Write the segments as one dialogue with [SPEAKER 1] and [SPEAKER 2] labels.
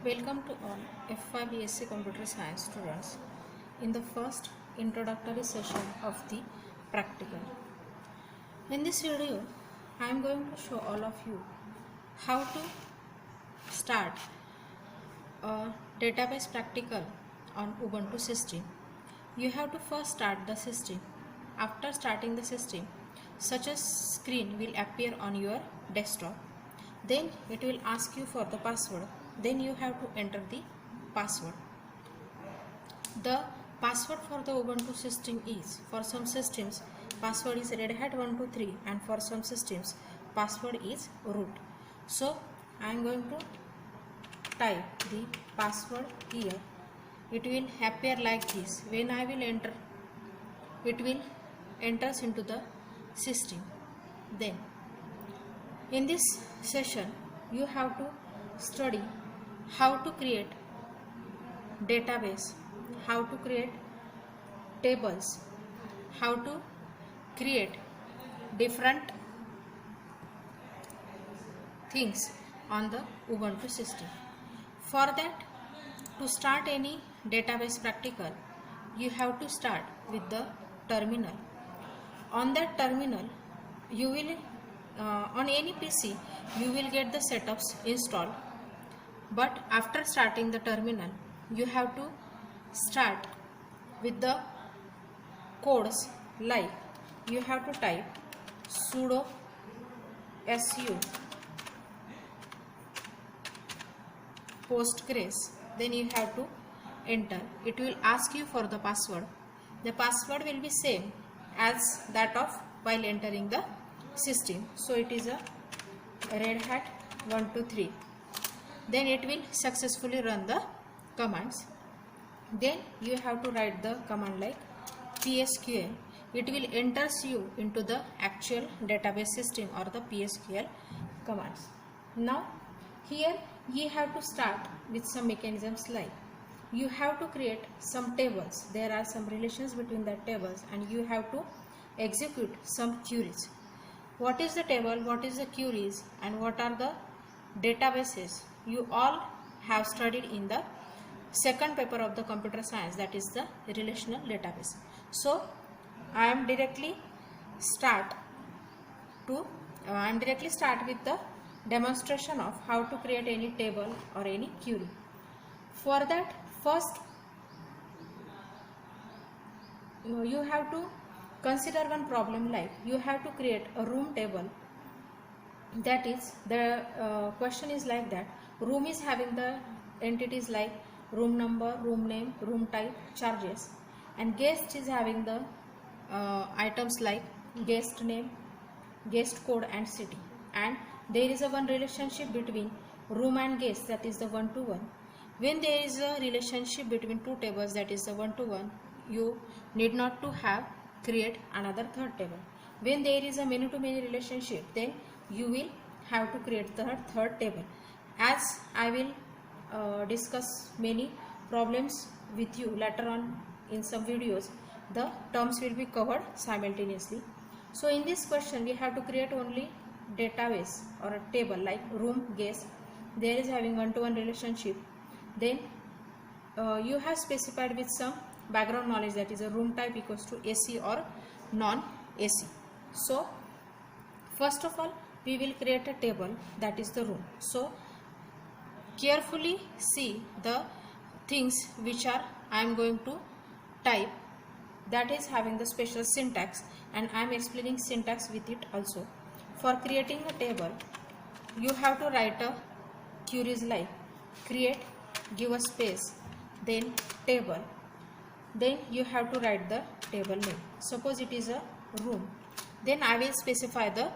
[SPEAKER 1] Welcome to all FY Computer Science students in the first introductory session of the practical. In this video, I am going to show all of you how to start a database practical on Ubuntu system. You have to first start the system. After starting the system, such a screen will appear on your desktop. Then it will ask you for the password. Then you have to enter the password. The password for the Ubuntu system is, for some systems password is Red Hat 123 and for some systems password is root. So I am going to type the password here. It will appear like this. When I will enter, it will enters into the system. Then in this session you have to study how to create database, how to create tables, how to create different things on the Ubuntu system. For that, to start any database practical, you have to start with the terminal. On that terminal, you will on any PC you will get the setups installed, but after starting the terminal you have to start with the codes, like you have to type sudo su postgres, then you have to enter. It will ask you for the password. The password will be same as that of while entering the system. So it is a Red Hat 123. Then it will successfully run the commands. Then you have to write the command like PSQL. It will enters you into the actual database system or the PSQL commands. Now here you have to start with some mechanisms, like you have to create some tables. There are some relations between the tables and you have to execute some queries. What is the table, what is the queries, and what are the databases, you all have studied in the second paper of the computer science, that is the relational database. So I am directly start with the demonstration of how to create any table or any query. For that, first you have to consider one problem, like you have to create a room table. That is, the question is like that: room is having the entities like room number, room name, room type, charges, and guest is having the items like guest name, guest code, and city. And there is a one relationship between room and guest, that is the 1-to-1. When there is a relationship between two tables, that is the 1-to-1, you need not to have create another third table. When there is a many-to-many relationship, then you will have to create the third table. As I will discuss many problems with you later on in some videos, the terms will be covered simultaneously. So in this question we have to create only database or a table like room, guest. There is having 1-to-1 relationship. Then you have specified with some background knowledge, that is a room type equals to AC or non-AC. So first of all we will create a table, that is the room. So carefully see the things which are I am going to type, that is having the special syntax, and I am explaining syntax with it also. For creating a table, you have to write a queries like create, give a space, then table. Then you have to write the table name. Suppose it is a room, then I will specify the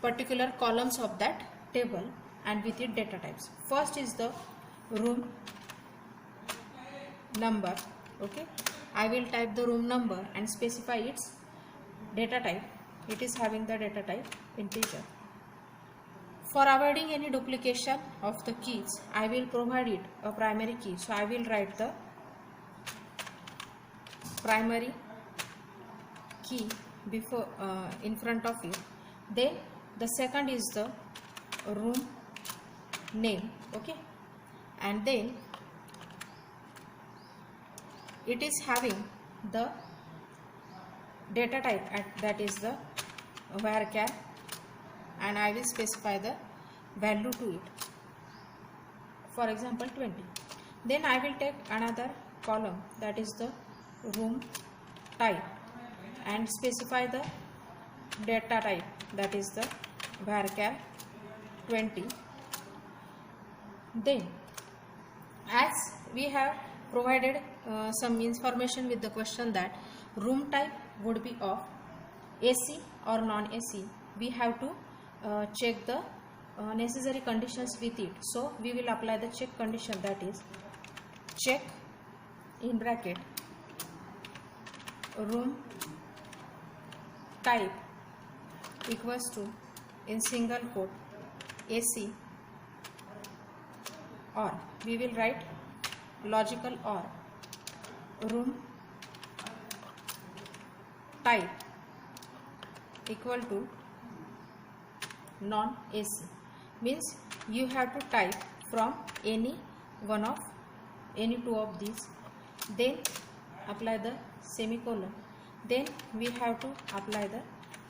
[SPEAKER 1] particular columns of that table and with it data types. First is the room number. Okay, I will type the room number and specify its data type. It is having the data type integer. For avoiding any duplication of the keys, I will provide it a primary key. So I will write the primary key before in front of it. Then the second is the room name. Okay, and then it is having the data type that is the varchar, and I will specify the value to it, for example 20. Then I will take another column that is the room type and specify the data type that is the varchar 20. Then as we have provided some information with the question that room type would be of AC or non-AC, we have to check the necessary conditions with it. So we will apply the check condition, that is check in bracket room type equals to in single quote AC, or we will write logical or room type equal to non-AC, means you have to type from any two of these, then apply the semicolon, then we have to apply the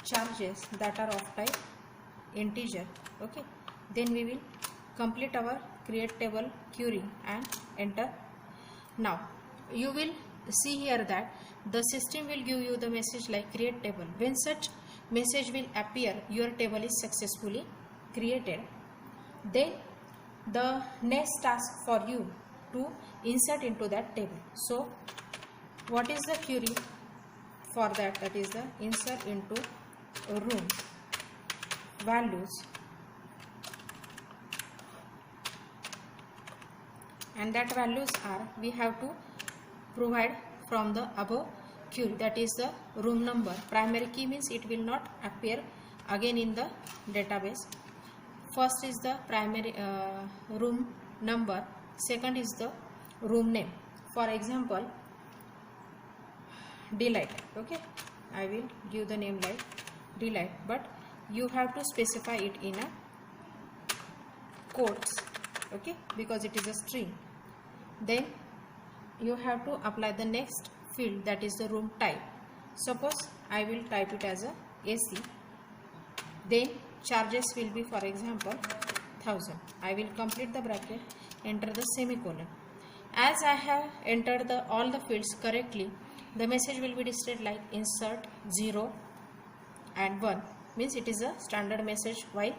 [SPEAKER 1] charges that are of type integer. Okay, then we will complete our create table query and enter. Now you will see here that the system will give you the message like create table. When such message will appear, your table is successfully created. Then the next task for you to insert into that table. So what is the query for that? That is the insert into room values, and that values are, we have to provide from the above query, that is the room number. Primary key means it will not appear again in the database. First is the primary room number, second is the room name, for example delight. Okay, I will give the name like delight, but you have to specify it in a quotes, okay, because it is a string. Then you have to apply the next field, that is the room type. Suppose I will type it as a AC, then charges will be, for example 1000. I will complete the bracket, enter the semicolon. As I have entered all the fields correctly, the message will be displayed like insert 0 and 1, means it is a standard message while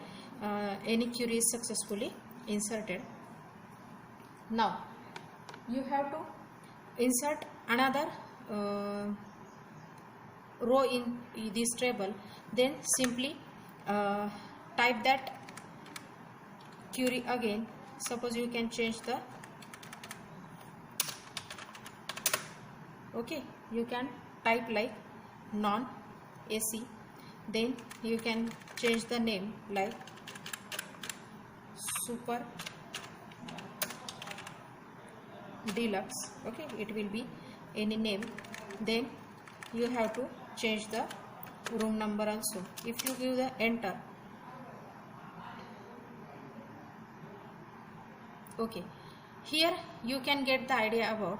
[SPEAKER 1] any query is successfully inserted. Now you have to insert another row in this table, then simply type that query again. Suppose you can change the, okay, you can type like non-AC, then you can change the name like super deluxe. Okay, it will be any name. Then you have to change the room number also. If you give the enter, okay, here you can get the idea about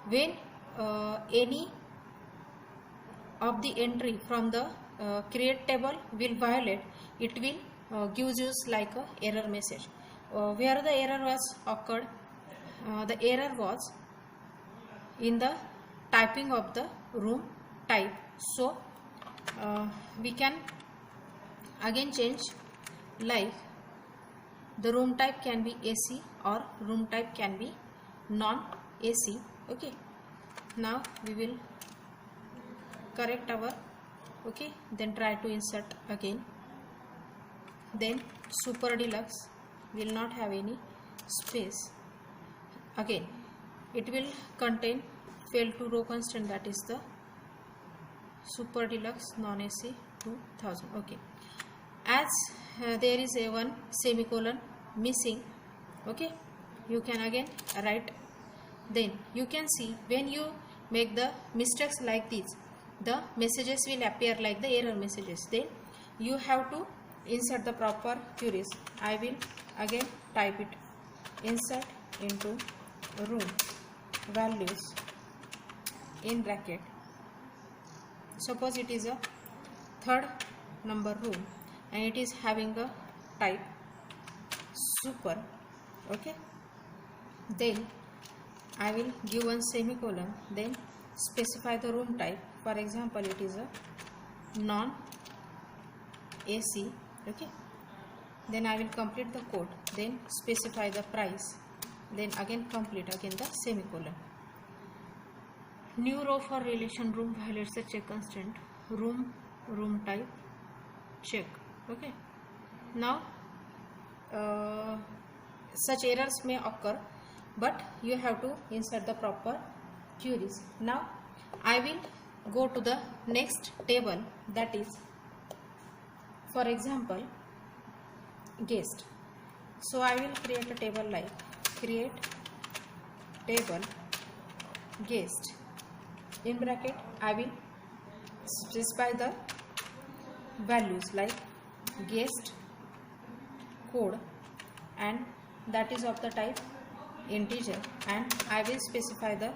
[SPEAKER 1] when any of the entry from the create table will violate, it will gives you like a error message. Where the error was occurred, the error was in the typing of the room type. So we can again change, like the room type can be AC or room type can be non-AC. Okay, now we will correct our, okay, then try to insert again. Then super deluxe will not have any space. Again it will contain fail to row constant, that is the super deluxe non-AC 2000. Okay, as there is a one semicolon missing, okay, you can again write. Then you can see when you make the mistakes like this, the messages will appear like the error messages. Then you have to insert the proper queries. I will again type it insert into room values in bracket. Suppose it is a third number room and it is having a type super. Okay, then I will give one semicolon, then specify the room type. For example, it is a non AC. Okay, then I will complete the code, then specify the price, then again complete again the semicolon. New row for relation room violates the check constant room type check. Okay, now such errors may occur, but you have to insert the proper queries. Now I will go to the next table, that is, for example, guest. So I will create a table like create table guest. In bracket I will specify the values like guest code, and that is of the type integer, and I will specify the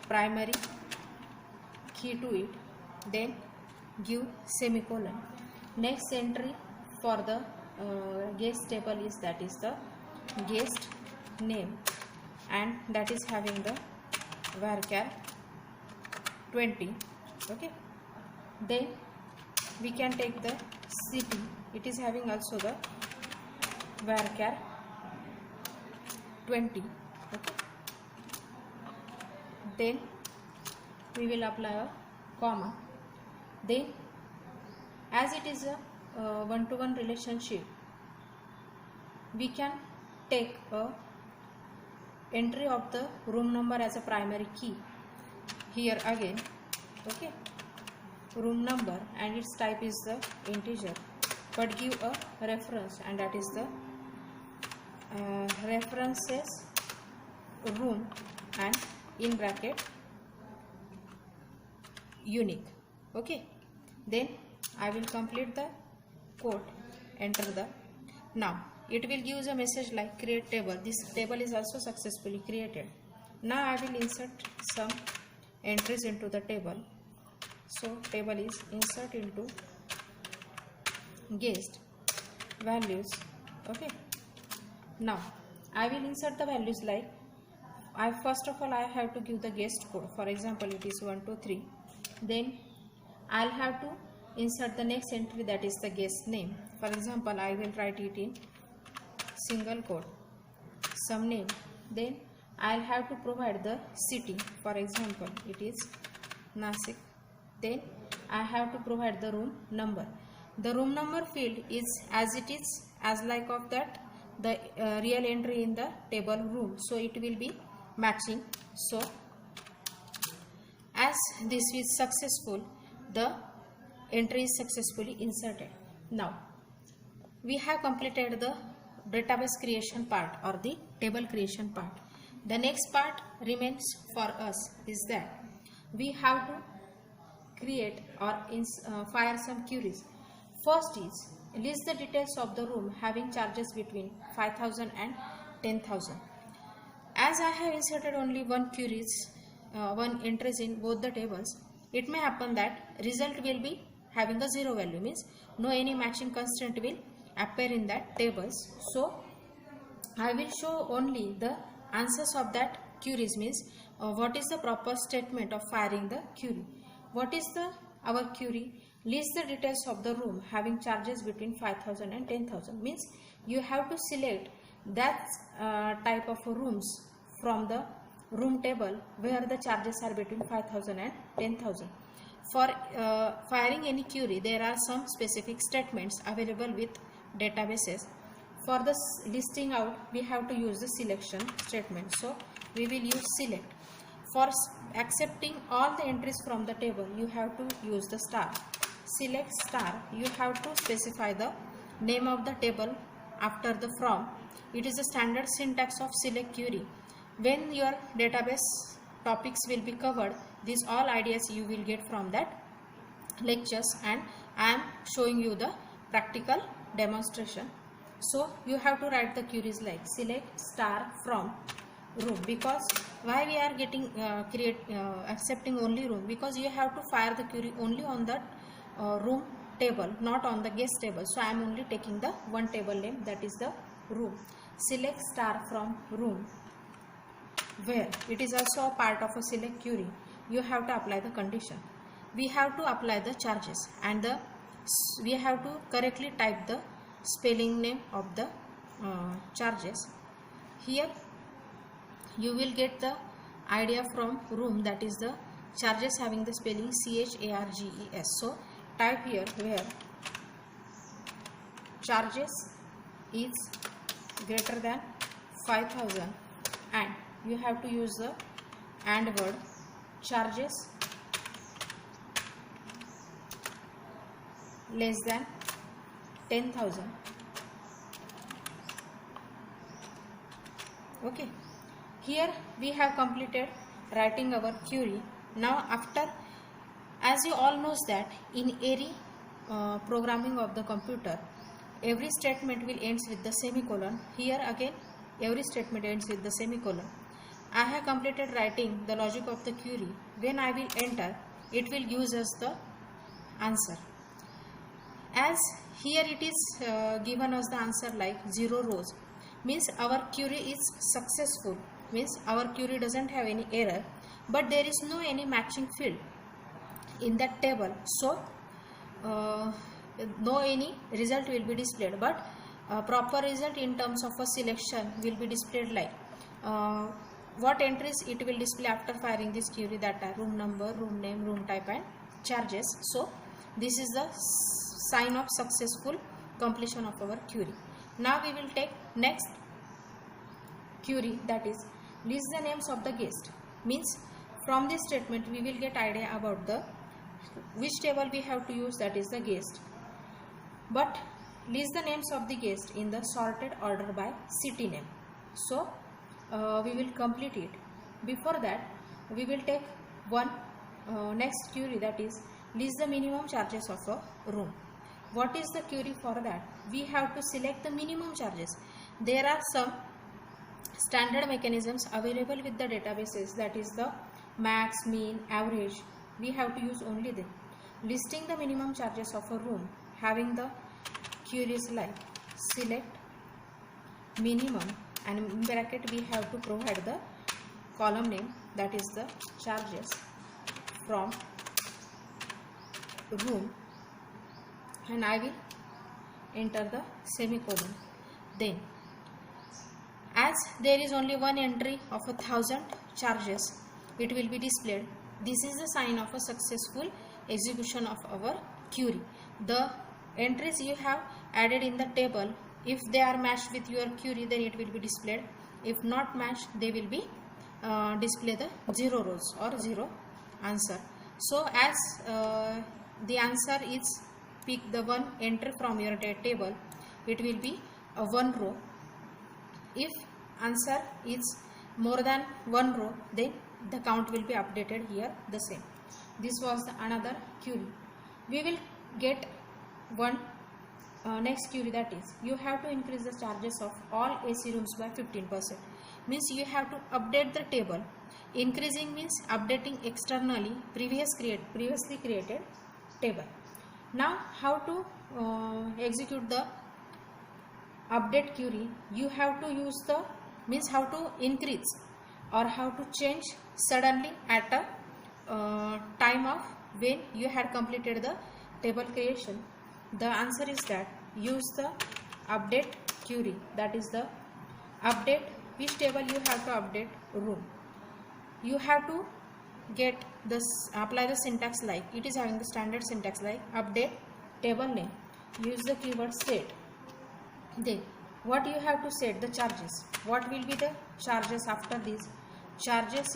[SPEAKER 1] primary key to it, then give semicolon. Next entry for the guest table is, that is the guest name, and that is having the varchar 20. Okay, then we can take the city, it is having also the varchar 20. Okay, then we will apply a comma. Then as it is a one-to-one relationship, we can take a entry of the room number as a primary key here again. Okay, room number and its type is the integer, but give a reference, and that is the references room and in bracket unique. Okay, then I will complete the code, enter the. Now it will give a message like create table. This table is also successfully created. Now I will insert some entries into the table. So table is insert into guest values. Okay, now I will insert the values like first of all I have to give the guest code. For example, it is 123. Then I'll have to insert the next entry, that is the guest name. For example, I will write it in single quote some name. Then I'll have to provide the city. For example, it is Nasik. Then I have to provide the room number. The room number field is as it is, as like of that the real entry in the table room, so it will be matching. So as this is successful, the entry is successfully inserted. Now we have completed the database creation part or the table creation part. The next part remains for us is that we have to create or fire some queries. First is list the details of the room having charges between 5,000 and 10,000. As I have inserted only one entries in both the tables, it may happen that result will be having a zero value, means no any matching constraint will appear in that tables. So I will show only the answers of that queries, means what is the proper statement of firing the query. What is our query? List the details of the room having charges between 5,000 and 10,000, means you have to select that type of rooms from the room table where the charges are between 5,000 and 10,000. For firing any query, there are some specific statements available with databases. For the listing out, we have to use the selection statement. So we will use select. For accepting all the entries from the table, you have to use the star. Select star, you have to specify the name of the table after the from. It is a standard syntax of select query. When your database topics will be covered, these all ideas you will get from that lectures, and I am showing you the practical demonstration. So you have to write the queries like select star from room. Because why we are getting accepting only room? Because you have to fire the query only on that room table, not on the guest table. So I am only taking the one table name, that is the room. Select star from room, where it is also a part of a select query. You have to apply the condition. We have to apply the charges, and we have to correctly type the spelling name of the charges. Here you will get the idea from room, that is the charges having the spelling CHARGES. So type here where charges is greater than 5000, and you have to use the AND word. Charges less than 10,000. Okay, here we have completed writing our query. Now after, as you all knows that in any programming of the computer, every statement will ends with the semicolon. Here again every statement ends with the semicolon. I have completed writing the logic of the query. When I will enter, it will give us the answer. As here it is given us the answer like 0 rows, means our query is successful, means our query doesn't have any error, but there is no any matching field in that table. So no any result will be displayed, but proper result in terms of a selection will be displayed like what entries it will display after firing this query, that are room number, room name, room type and charges. So this is the sign of successful completion of our query. Now we will take next query, that is list the names of the guest. Means from this statement we will get idea about the which table we have to use, that is the guest. But list the names of the guest in the sorted order by city name. So we will complete it. Before that we will take one next query, that is list the minimum charges of a room. What is the query for that? We have to select the minimum charges. There are some standard mechanisms available with the databases, that is the max, mean, average. We have to use only them. Listing the minimum charges of a room, having the queries like select minimum, and in bracket we have to provide the column name, that is the charges from room, and I will enter the semicolon. Then as there is only one entry of 1000 charges, it will be displayed. This is the sign of a successful execution of our query. The entries you have added in the table, if they are matched with your query, then it will be displayed. If not matched, they will be display the 0 rows or 0 answer. So as the answer is pick the one entry from your table, it will be a 1 row. If answer is more than 1 row, then the count will be updated here the same. This was another query. We will get one next query, that is you have to increase the charges of all AC rooms by 15%. Means you have to update the table. Increasing means updating externally previously created table. Now how to execute the update query? You have to use the means how to increase or how to change suddenly at a time of when you had completed the table creation. The answer is that use the update query, that is the update which table you have to update room. You have to get this, apply the syntax like it is having the standard syntax like update table name, use the keyword set. Then what you have to set the charges. What will be the charges after this? Charges